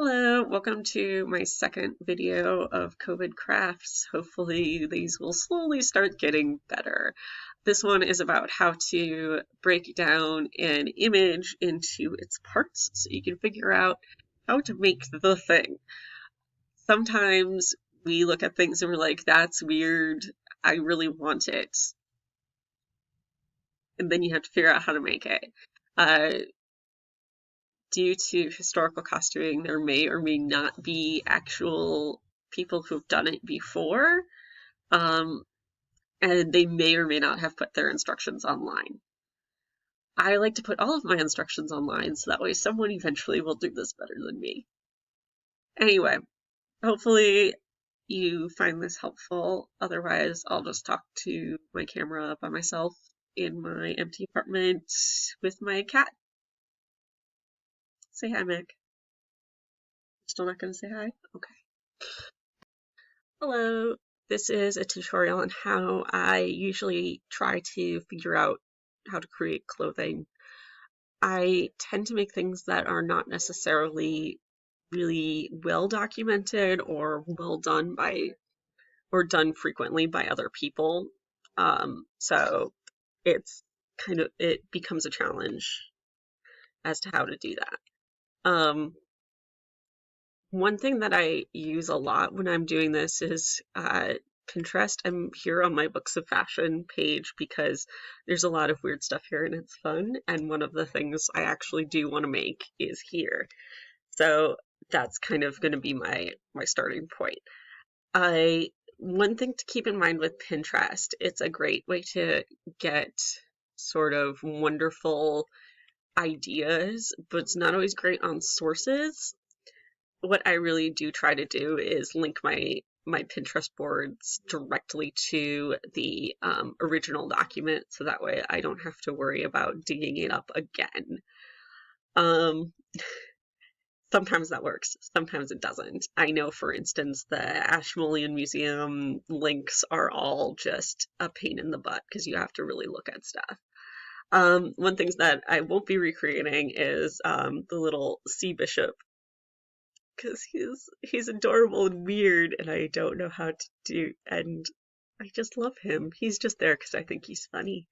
Hello, welcome to my second video of COVID crafts. Hopefully these will slowly start getting better. This one is about how to break down an image into its parts so you can figure out how to make the thing. Sometimes we look at things and we're like, that's weird, I really want it. And then you have to figure out how to make it. Due to historical costuming, there may or may not be actual people who've done it before, and they may or may not have put their instructions online. I like to put all of my instructions online so that way someone eventually will do this better than me. Anyway, hopefully you find this helpful. Otherwise, I'll just talk to my camera by myself in my empty apartment with my cat. Say hi, Mick. Still not gonna say hi? Okay. Hello. This is a tutorial on how I usually try to figure out how to create clothing. I tend to make things that are not necessarily really well documented or well done by or done frequently by other people. So it becomes a challenge as to how to do that. One thing that I use a lot when I'm doing this is Pinterest. I'm here on my Books of Fashion page because there's a lot of weird stuff here and it's fun. And one of the things I actually do want to make is here. So that's kind of going to be my starting point. One thing to keep in mind with Pinterest, it's a great way to get sort of wonderful ideas, but it's not always great on sources. What I really do try to do is link my Pinterest boards directly to the original document, so that way I don't have to worry about digging it up again. Sometimes that works, sometimes it doesn't. I know, for instance, the Ashmolean Museum links are all just a pain in the butt because you have to really look at stuff. One thing that I won't be recreating is the little sea bishop, because he's adorable and weird and I don't know how to do, and I just love him. He's just there because I think he's funny.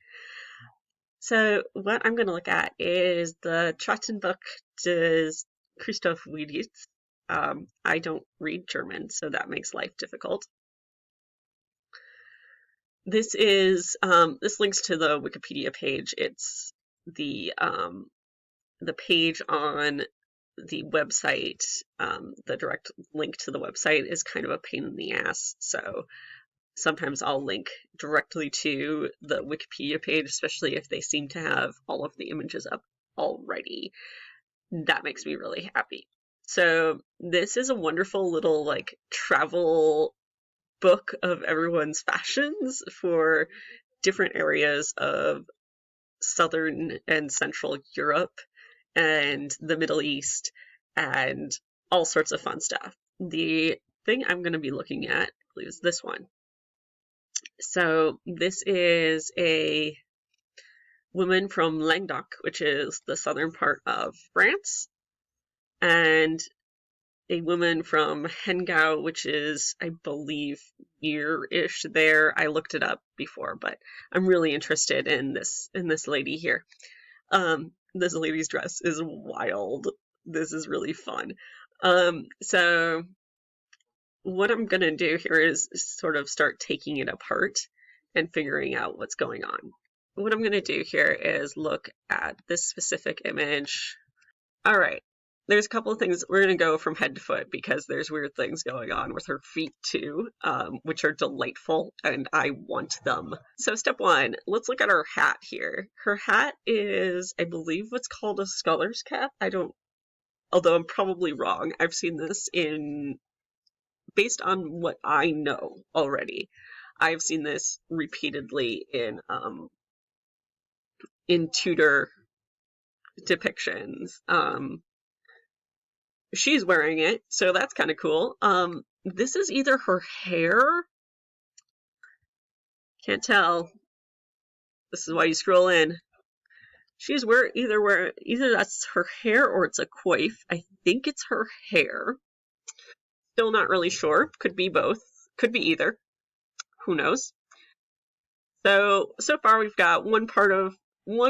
So what I'm going to look at is the Trachtenbuch des Christoph Wieditz. I don't read German, so that makes life difficult. This links to the Wikipedia page. It's the page on the website. The direct link to the website is kind of a pain in the ass, so sometimes I'll link directly to the Wikipedia page, especially if they seem to have all of the images up already. That makes me really happy. So this is a wonderful little like travel book of everyone's fashions for different areas of Southern and Central Europe and the Middle East and all sorts of fun stuff. The thing I'm going to be looking at, I believe, is this one. So this is a woman from Languedoc, which is the southern part of France, and a woman from Hengau, which is, I believe, near-ish there. I looked it up before, but I'm really interested in this lady here. This lady's dress is wild. This is really fun. So what I'm gonna do here is sort of start taking it apart and figuring out what's going on. What I'm gonna do here is look at this specific image. All right, there's a couple of things. We're gonna go from head to foot because there's weird things going on with her feet too, which are delightful and I want them. So step one, let's look at her hat here. Her hat is, I believe, what's called a scholar's cap. Although I'm probably wrong. I've seen this based on what I know already. I've seen this repeatedly in Tudor depictions. She's wearing it, so that's kind of cool. This is either her hair. Can't tell. This is why you scroll in. She's either that's her hair or it's a coif. I think it's her hair. Still not really sure. Could be both. Could be either. Who knows? So far we've got one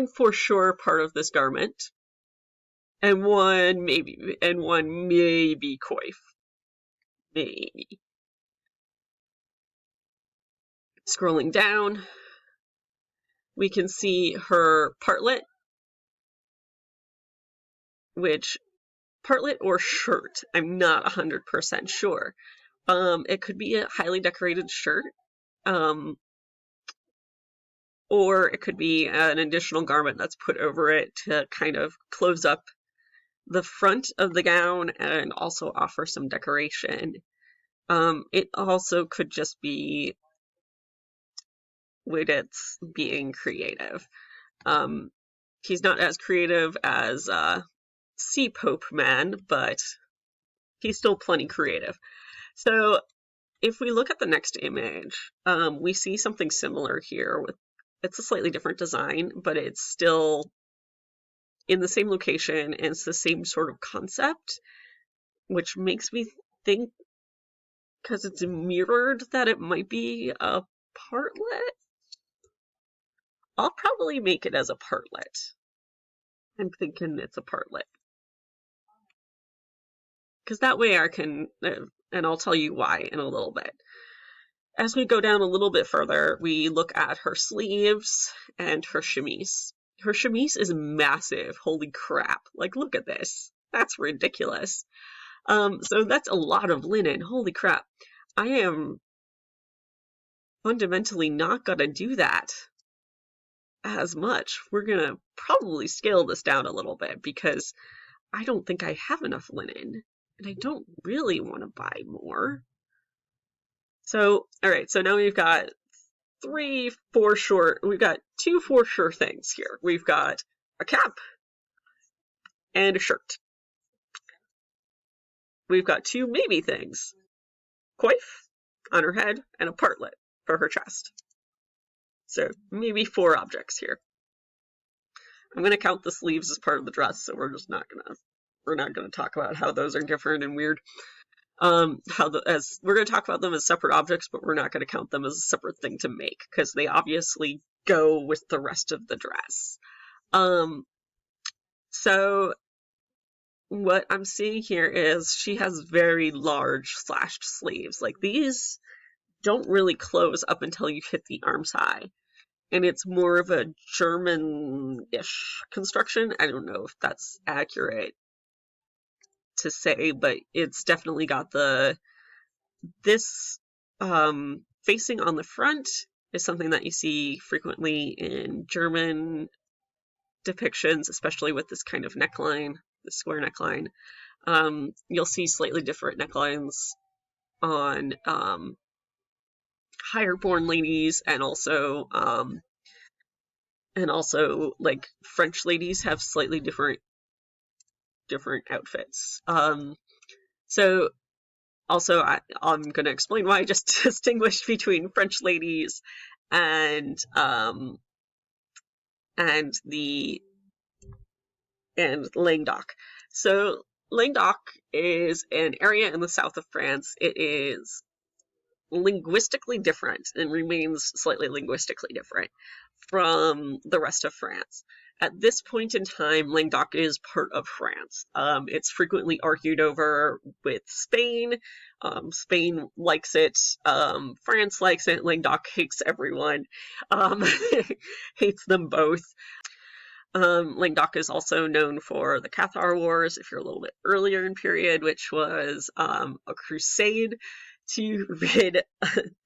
for sure part of this garment, and one maybe coif. Maybe. Scrolling down, we can see her partlet, which partlet or shirt, I'm not 100% sure. It could be a highly decorated shirt, or it could be an additional garment that's put over it to kind of close up the front of the gown and also offer some decoration. It also could just be Widget's being creative. He's not as creative as Sea Pope Man, but he's still plenty creative. So if we look at the next image, we see something similar here. It's a slightly different design, but it's still in the same location and it's the same sort of concept, which makes me think, because it's mirrored, that it might be a partlet. I'll probably make it as a partlet. I'm thinking it's a partlet. Because that way I can, and I'll tell you why in a little bit. As we go down a little bit further, we look at her sleeves and her chemise. Her chemise is massive. Holy crap. Like, look at this. That's ridiculous. So that's a lot of linen. Holy crap. I am fundamentally not going to do that as much. We're going to probably scale this down a little bit because I don't think I have enough linen and I don't really want to buy more. So, all right, so now we've got we've got 2 for sure things here. We've got a cap and a shirt. We've got 2 maybe things. Coif on her head and a partlet for her chest. So maybe 4 objects here. I'm going to count the sleeves as part of the dress, so we're not going to talk about how those are different and weird. We're going to talk about them as separate objects, but we're not going to count them as a separate thing to make because they obviously go with the rest of the dress. So what I'm seeing here is she has very large slashed sleeves. Like, these don't really close up until you hit the arms high. And it's more of a German-ish construction. I don't know if that's accurate to say, but it's definitely got this facing on the front is something that you see frequently in German depictions, especially with this kind of neckline, the square neckline. You'll see slightly different necklines on higher born ladies, and also like French ladies have slightly different outfits. So also I'm going to explain why I just distinguished between French ladies and Languedoc. So Languedoc is an area in the south of France. It is linguistically different and remains slightly linguistically different from the rest of France. At this point in time, Languedoc is part of France. It's frequently argued over with Spain. Spain likes it. France likes it. Languedoc hates everyone. Hates them both. Languedoc is also known for the Cathar Wars, if you're a little bit earlier in period, which was a crusade to rid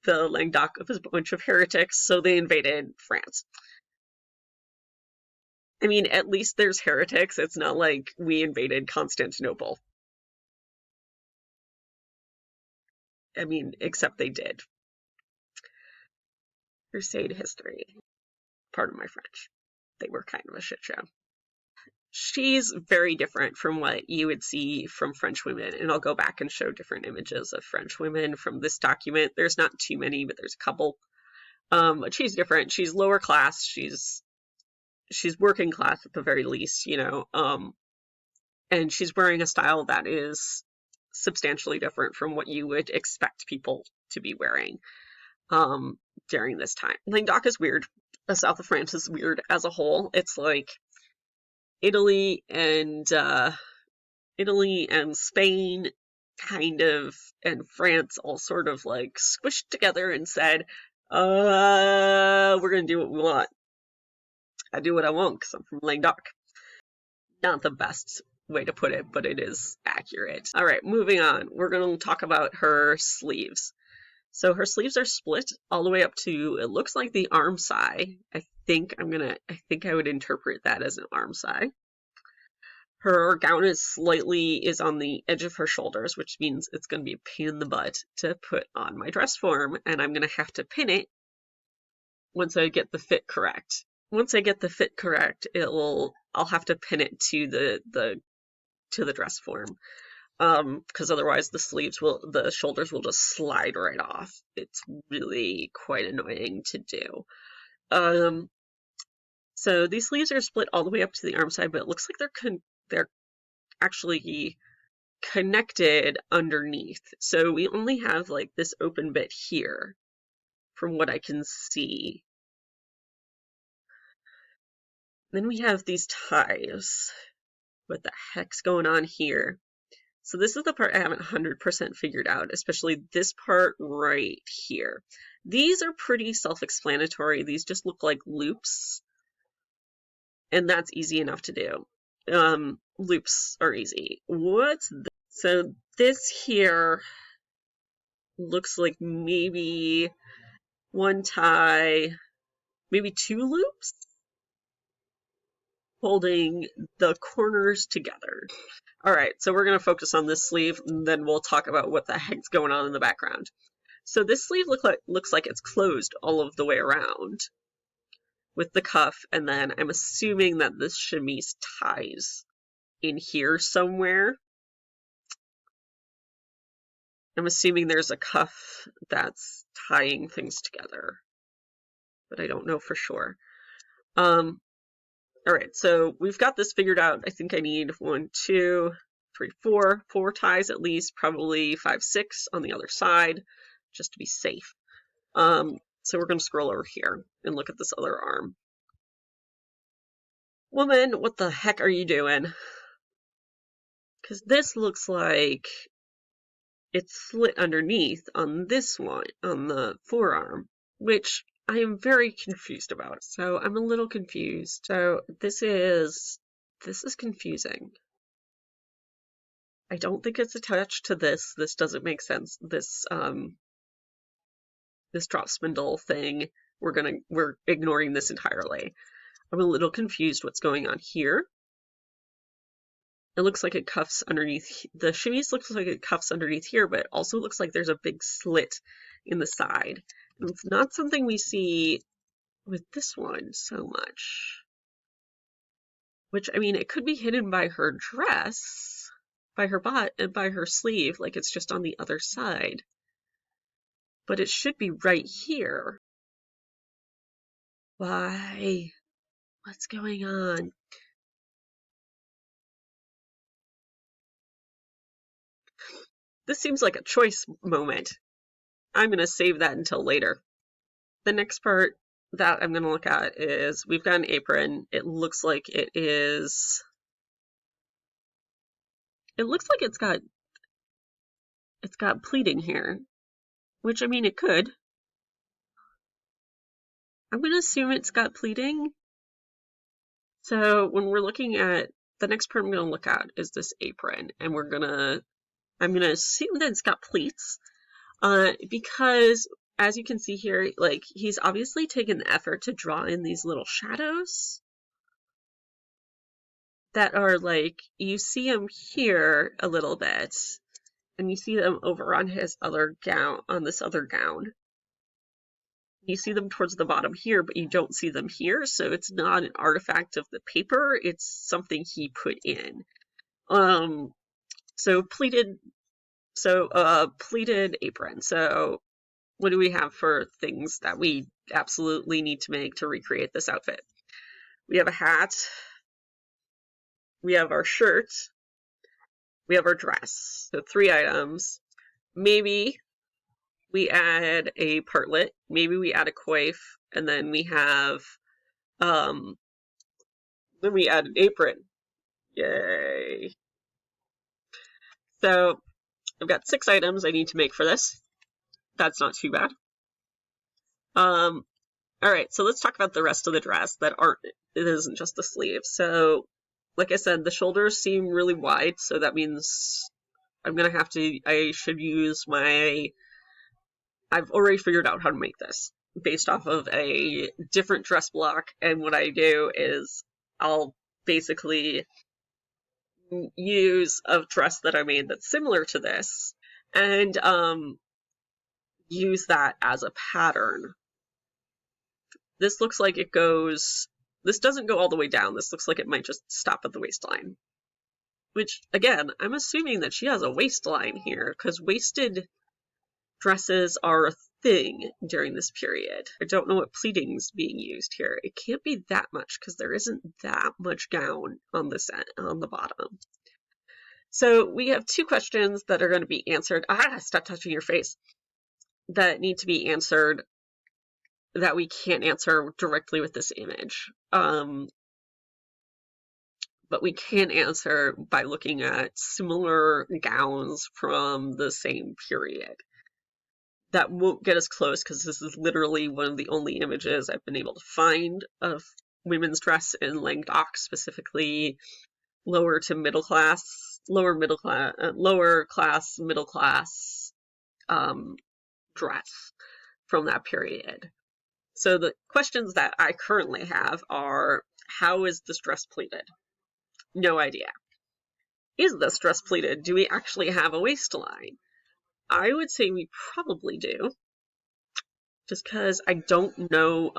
the Languedoc of a bunch of heretics, so they invaded France. I mean, at least there's heretics. It's not like we invaded Constantinople. I mean, except they did. Crusade history. Pardon my French. They were kind of a shit show. She's very different from what you would see from French women, and I'll go back and show different images of French women from this document. There's not too many, but there's a couple. But she's different. She's lower class. She's working class at the very least, you know. and she's wearing a style that is substantially different from what you would expect people to be wearing during this time. Languedoc is weird. The south of France is weird as a whole. It's like Italy and Spain kind of, and France all sort of like squished together and said, we're gonna do what we want. I do what I want because I'm from Languedoc. Not the best way to put it, but it is accurate. All right, moving on. We're going to talk about her sleeves. So her sleeves are split all the way up to, it looks like the arm side. I think I would interpret that as an arm side. Her gown is on the edge of her shoulders, which means it's going to be a pain in the butt to put on my dress form, and I'm going to have to pin it once I get the fit correct. Once I get the fit correct, I'll have to pin it to the dress form. Because otherwise the shoulders will just slide right off. It's really quite annoying to do. So these sleeves are split all the way up to the arm side, but it looks like they're actually connected underneath. So we only have like this open bit here from what I can see. Then we have these ties. What the heck's going on here? So this is the part I haven't 100% figured out, especially this part right here. These are pretty self-explanatory. These just look like loops, and that's easy enough to do. Loops are easy. What's this? So this here looks like maybe one tie, maybe two loops holding the corners together. All right, so we're going to focus on this sleeve, and then we'll talk about what the heck's going on in the background. So this sleeve looks like it's closed all of the way around with the cuff, and then I'm assuming that this chemise ties in here somewhere. I'm assuming there's a cuff that's tying things together, but I don't know for sure. All right, so we've got this figured out. I think I need 1, 2, 3, 4 ties at least, probably 5, 6 on the other side, just to be safe. So we're going to scroll over here and look at this other arm. Woman, what the heck are you doing? Because this looks like it's slit underneath on this one, on the forearm, which I am very confused about. So I'm a little confused. So this is confusing. I don't think it's attached to this. This doesn't make sense. This drop spindle thing, we're ignoring this entirely. I'm a little confused what's going on here. It looks like it cuffs underneath. The chemise looks like it cuffs underneath here, but it also looks like there's a big slit in the side. And it's not something we see with this one so much. Which, I mean, it could be hidden by her dress, by her butt, and by her sleeve, like it's just on the other side. But it should be right here. Why? What's going on? This seems like a choice moment. I'm going to save that until later. The next part that I'm going to look at is we've got an apron. It looks like it's got pleating here, which, I mean, it could. I'm going to assume it's got pleating. So when we're looking at the next part I'm going to look at is this apron, and I'm going to assume that it's got pleats, because as you can see here, like, he's obviously taken the effort to draw in these little shadows that are like, you see them here a little bit, and you see them over on his other gown, on this other gown. You see them towards the bottom here, but you don't see them here, so it's not an artifact of the paper, it's something he put in. So pleated apron. So what do we have for things that we absolutely need to make to recreate this outfit? We have a hat. We have our shirt. we have our dress. So 3 items. Maybe we add a partlet, maybe we add a coif, and then we have then we add an apron. Yay. So I've got 6 items I need to make for this. That's not too bad. All right, so let's talk about the rest of the dress that it isn't just the sleeves. So, like I said, the shoulders seem really wide, so that means I should use I've already figured out how to make this based off of a different dress block, and what I do is I'll basically use a dress that I made that's similar to this, and use that as a pattern. This looks like this doesn't go all the way down. This looks like it might just stop at the waistline. Which, again, I'm assuming that she has a waistline here, because waisted dresses are a thing during this period. I don't know what pleating's being used here. It can't be that much, because there isn't that much gown on the bottom. So we have 2 questions that are going to be answered. Stop touching your face. That need to be answered that we can't answer directly with this image. But we can answer by looking at similar gowns from the same period. That won't get us close because this is literally one of the only images I've been able to find of women's dress in Languedoc, specifically lower class, middle class dress from that period. So the questions that I currently have are, how is this dress pleated? No idea. Is this dress pleated? Do we actually have a waistline? I would say we probably do. Just because I don't know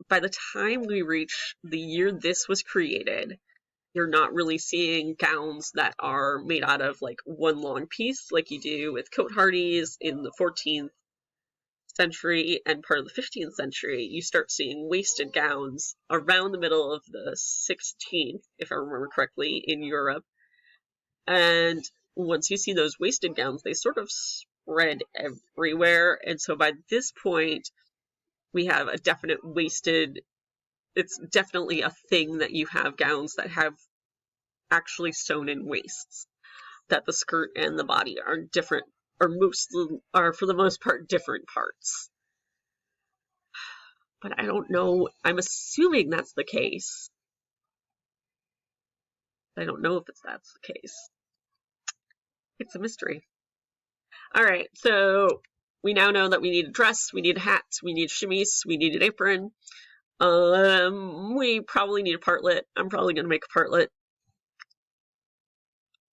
by the time we reach the year this was created, you're not really seeing gowns that are made out of like one long piece like you do with cote hardies in the 14th century and part of the 15th century. You start seeing waisted gowns around the middle of the 16th, if I remember correctly, in Europe. And once you see those waisted gowns, they sort of spread everywhere. And so by this point, we have a definite waisted, it's definitely a thing that you have gowns that have actually sewn in waists, that the skirt and the body are different, are for the most part different parts. But I don't know. I'm assuming that's the case. I don't know if that's the case. It's a mystery. All right, so we now know that we need a dress, we need a hat, we need a chemise, we need an apron. We probably need a partlet. I'm probably going to make a partlet.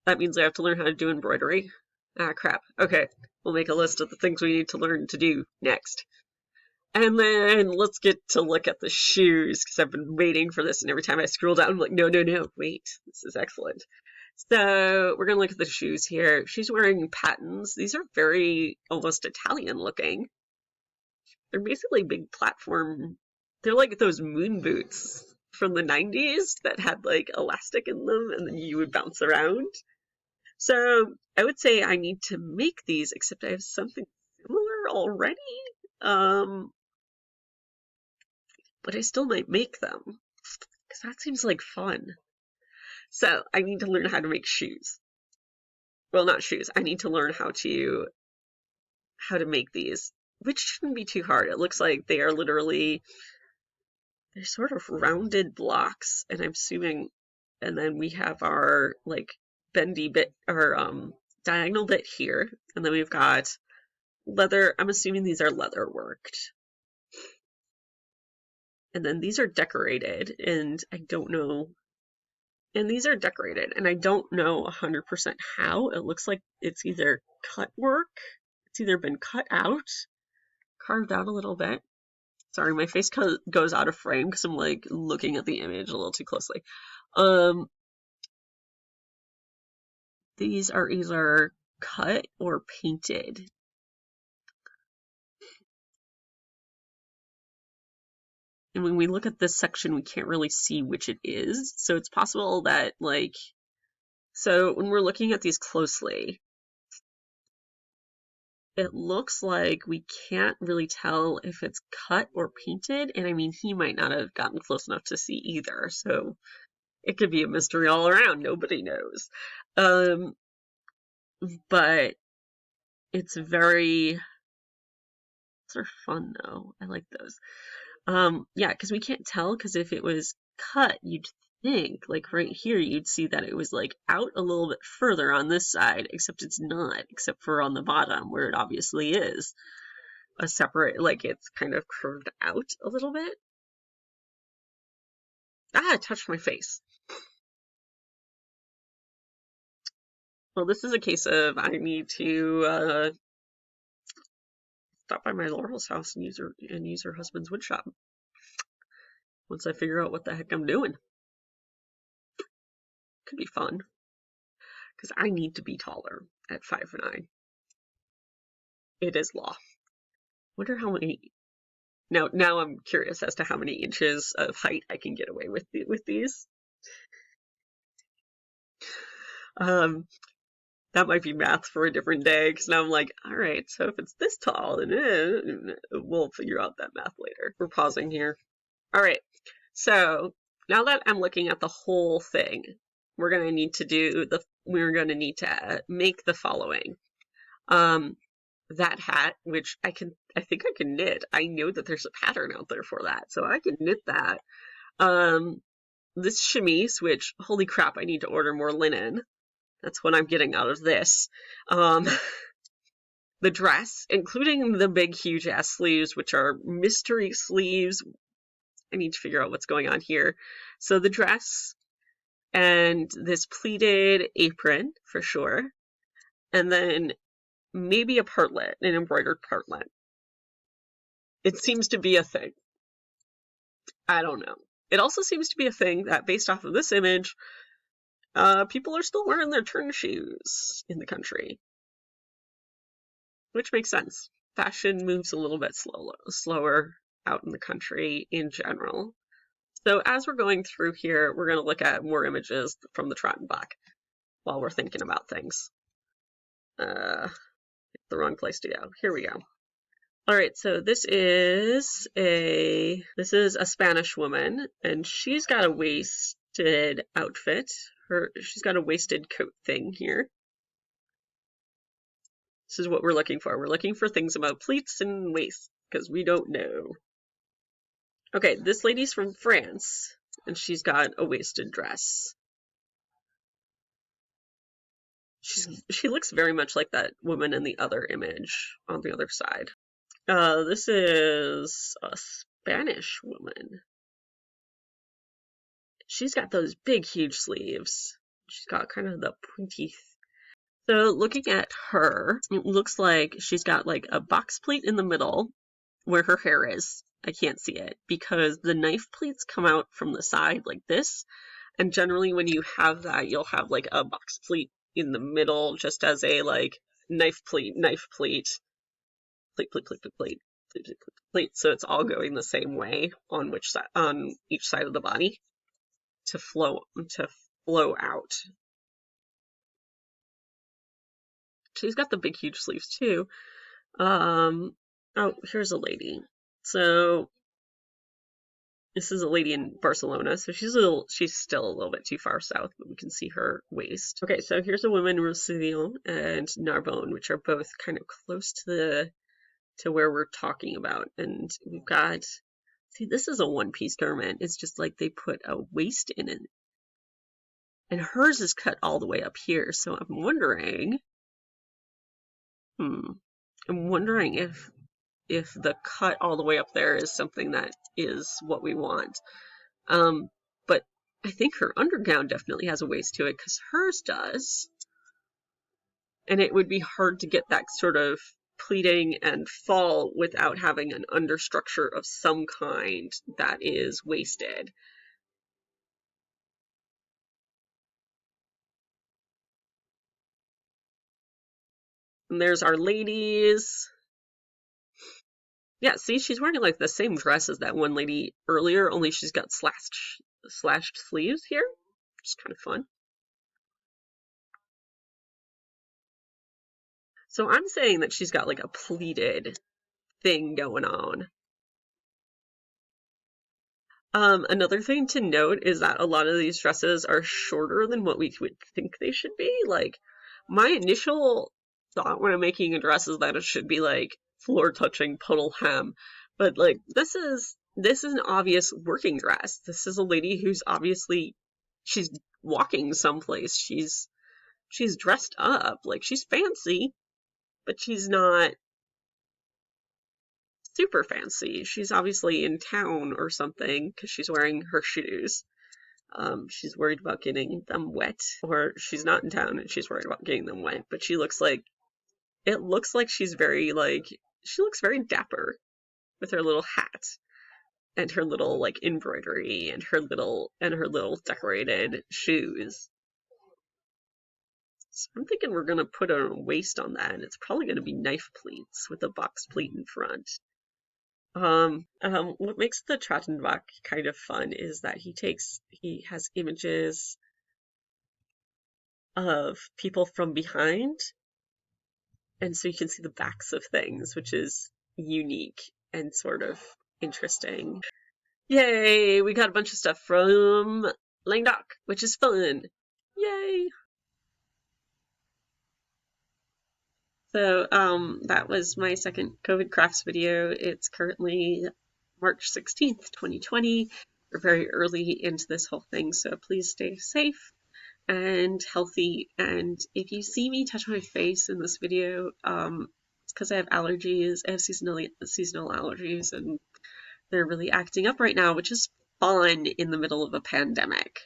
That means I have to learn how to do embroidery. Ah, crap. Okay, we'll make a list of the things we need to learn to do next. And then let's get to look at the shoes, because I've been waiting for this, and every time I scroll down, I'm like, no, wait, this is excellent. So we're going to look at the shoes here. She's wearing pattens. These are very almost Italian looking. They're basically big platform. They're like those moon boots from the 90s that had like elastic in them, and then you would bounce around. So I would say I need to make these, except I have something similar already. But I still might make them, because that seems like fun. So I need to learn how to make shoes. Well, not shoes. I need to learn how to make these, which shouldn't be too hard. It looks like they are literally, they're sort of rounded blocks, and I'm assuming, and then we have our like bendy bit, or diagonal bit here, and then we've got leather. I'm assuming these are leather worked. And then these are decorated, and I don't know. And these are decorated, and I don't know 100% how. It looks like it's either cut work, it's either been cut out, carved out a little bit. Sorry, my face goes out of frame because I'm like looking at the image a little too closely. These are either cut or painted. And when we look at this section, we can't really see which it is. So it's possible that like So when we're looking at these closely, it looks like we can't really tell if it's cut or painted, and I mean, he might not have gotten close enough to see either, so it could be a mystery all around. Nobody knows. But it's very, they're fun though. I like those. Yeah, because we can't tell, because if it was cut, you'd think, like right here, you'd see that it was like out a little bit further on this side, except it's not, except for on the bottom where it obviously is a separate, like it's kind of curved out a little bit. Ah, I touched my face. Well, this is a case of I need to stop by my Laurel's house and use her husband's wood shop once I figure out what the heck I'm doing. Could be fun, because I need to be taller at 5'9". It is law. Wonder how many. Now I'm curious as to how many inches of height I can get away with these. That might be math for a different day, because now I'm like, all right, so if it's this tall, then we'll figure out that math later. We're pausing here. All right, so now that I'm looking at the whole thing, we're gonna need to make the following. That hat, which I think I can knit. I know that there's a pattern out there for that, so I can knit that. This chemise, which, holy crap, I need to order more linen. That's what I'm getting out of this. The dress, including the big, huge ass sleeves, which are mystery sleeves. I need to figure out what's going on here. So the dress and this pleated apron for sure. And then maybe a partlet, an embroidered partlet. It seems to be a thing. I don't know. It also seems to be a thing that, based off of this image, people are still wearing their turn shoes in the country. Which makes sense. Fashion moves a little bit slower out in the country in general. So as we're going through here, we're going to look at more images from the Trottenbach while we're thinking about things. It's the wrong place to go. Here we go. All right, so this is a Spanish woman, and she's got a waisted outfit. She's got a waisted coat thing here. This is what we're looking for. We're looking for things about pleats and waists, because we don't know. Okay, this lady's from France, and she's got a waisted dress. She looks very much like that woman in the other image on the other side. This is a Spanish woman. She's got those big, huge sleeves. She's got kind of the pointy. So looking at her, it looks like she's got like a box pleat in the middle where her hair is. I can't see it because the knife pleats come out from the side like this. And generally when you have that, you'll have like a box pleat in the middle just as a like knife pleat, pleat. So it's all going the same way on each side of the body to flow out. She's got the big huge sleeves too. Oh, here's a lady. So this is a lady in Barcelona. So she's still a little bit too far south, but we can see her waist. Okay, so here's a woman, Roussillon and Narbonne, which are both kind of close to where we're talking about. And we've got, see, this is a one-piece garment. It's just like they put a waist in it. And hers is cut all the way up here. So I'm wondering if the cut all the way up there is something that is what we want. But I think her undergown definitely has a waist to it because hers does. And it would be hard to get that sort of pleating and fall without having an understructure of some kind that is waisted. And there's our ladies. Yeah, see, she's wearing like the same dress as that one lady earlier, only she's got slashed sleeves here. Which is kind of fun. So I'm saying that she's got like a pleated thing going on. Another thing to note is that a lot of these dresses are shorter than what we would think they should be. Like, my initial thought when I'm making a dress is that it should be like floor touching puddle hem. But like this is an obvious working dress. This is a lady who's obviously she's walking someplace. She's dressed up. Like she's fancy, but she's not super fancy. She's obviously in town or something because she's wearing her shoes. She's worried about getting them wet, or she's not in town and she's worried about getting them wet. But she looks like it looks like she's very like she looks very dapper with her little hat and her little like embroidery and her little decorated shoes. So I'm thinking we're gonna put a waist on that, and it's probably gonna be knife pleats with a box pleat in front. What makes the Trachtenbach kind of fun is that he has images of people from behind, and so you can see the backs of things, which is unique and sort of interesting. Yay! We got a bunch of stuff from Languedoc, which is fun. Yay! So, that was my second COVID crafts video. It's currently March 16th, 2020. We're very early into this whole thing, so please stay safe and healthy. And if you see me touch my face in this video, it's because I have allergies. I have seasonal allergies, and they're really acting up right now, which is fun in the middle of a pandemic.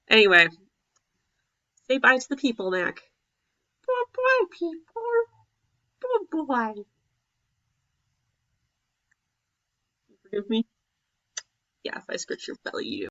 Anyway, say bye to the people, Mac. Bye, people. Bye. Forgive me? Yeah, if I scratch your belly, you